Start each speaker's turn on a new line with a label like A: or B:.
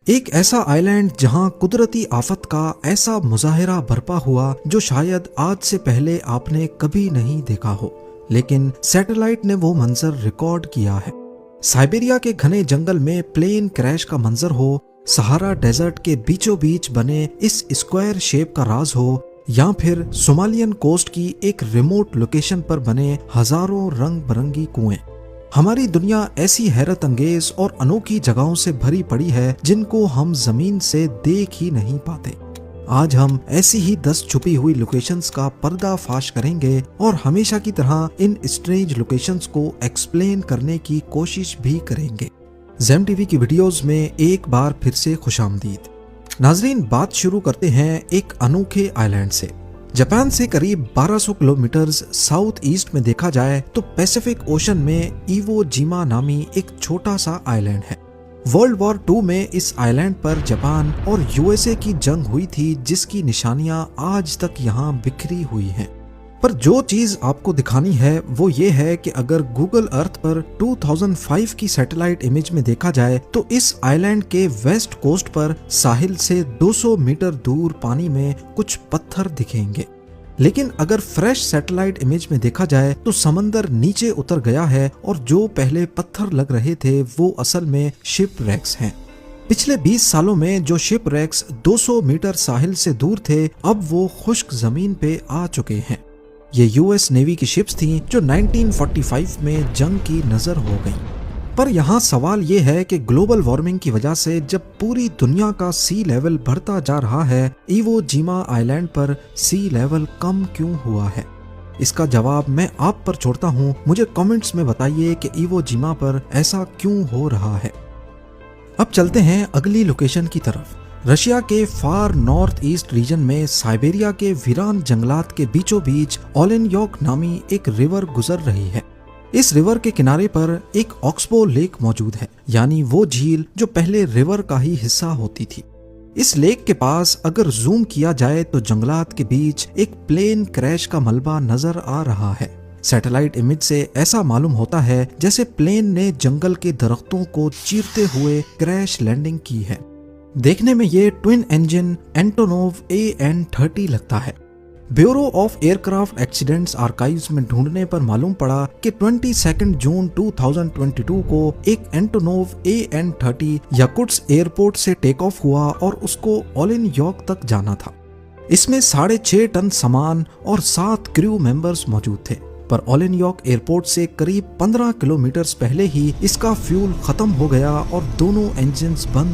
A: एक ऐसा आइलैंड जहां कुदरती आफत का ऐसा मुजाहिरा बरपा हुआ जो शायद आज से पहले आपने कभी नहीं देखा हो, लेकिन सैटेलाइट ने वो मंजर रिकॉर्ड किया है। साइबेरिया के घने जंगल में प्लेन क्रैश का मंजर हो, सहारा डेजर्ट के बीचों बीच बने इस स्क्वायर शेप का राज हो, या फिर सोमालियन कोस्ट की एक रिमोट लोकेशन पर बने हजारों रंग बिरंगी कुएं। हमारी दुनिया ऐसी हैरत अंगेज और अनोखी जगहों से भरी पड़ी है जिनको हम जमीन से देख ही नहीं पाते। आज हम ऐसी ही 10 छुपी हुई लोकेशंस का पर्दाफाश करेंगे और हमेशा की तरह इन स्ट्रेंज लोकेशंस को एक्सप्लेन करने की कोशिश भी करेंगे। ज़ेम टीवी की वीडियोस में एक बार फिर से खुशामदीद। नाजरीन, बात शुरू करते हैं एक अनोखे आइलैंड से। जापान से करीब 1200 किलोमीटर साउथ ईस्ट में देखा जाए तो पैसिफिक ओशन में इवो जिमा नामी एक छोटा सा आइलैंड है। वर्ल्ड वॉर 2 में इस आइलैंड पर जापान और यूएसए की जंग हुई थी, जिसकी निशानियां आज तक यहाँ बिखरी हुई हैं। पर जो चीज आपको दिखानी है वो ये है कि अगर गूगल अर्थ पर 2005 की सैटेलाइट इमेज में देखा जाए तो इस आइलैंड के वेस्ट कोस्ट पर साहिल से 200 मीटर दूर पानी में कुछ पत्थर दिखेंगे। लेकिन अगर फ्रेश सैटेलाइट इमेज में देखा जाए तो समंदर नीचे उतर गया है और जो पहले पत्थर लग रहे थे वो असल में शिप रैक्स हैं। पिछले 20 सालों में जो शिप रैक्स 200 मीटर साहिल से दूर थे, अब वो खुश्क जमीन पे आ चुके हैं। ये यूएस नेवी की शिप्स थीं जो 1945 में जंग की नजर हो गईं। पर यहाँ सवाल ये है कि ग्लोबल वार्मिंग की वजह से जब पूरी दुनिया का सी लेवल बढ़ता जा रहा है, इवो जिमा आइलैंड पर सी लेवल कम क्यों हुआ है? इसका जवाब मैं आप पर छोड़ता हूँ। मुझे कमेंट्स में बताइए कि इवो जिमा पर ऐसा क्यों हो रहा है। अब चलते हैं अगली लोकेशन की तरफ। रशिया के फार नॉर्थ ईस्ट रीजन में साइबेरिया के वीरान जंगलात के बीचों बीच ओलेनयॉक नामी एक रिवर गुजर रही है। इस रिवर के किनारे पर एक ऑक्सबो लेक मौजूद है, यानी वो झील जो पहले रिवर का ही हिस्सा होती थी। इस लेक के पास अगर जूम किया जाए तो जंगलात के बीच एक प्लेन क्रैश का मलबा नजर आ रहा है। सैटेलाइट इमेज से ऐसा मालूम होता है जैसे प्लेन ने जंगल के दरख्तों को चीरते हुए क्रैश लैंडिंग की है। देखने में ये ट्विन इंजन एंटोनोव AN-30 लगता है। Bureau of aircraft accidents archives में ढूंढने पर मालूम पड़ा कि 22 जून 2022 को एक एंटोनोव AN-30 याकुट्स्क एयरपोर्ट से टेक ऑफ हुआ और उसको ओलेनयॉक तक जाना था। इसमें 6.5 टन सामान और 7 क्रू मेंबर्स मौजूद थे, पर ओलेनयॉक एयरपोर्ट से करीब 15 किलोमीटर पहले ही इसका फ्यूल खत्म हो गया और दोनों इंजन्स बंद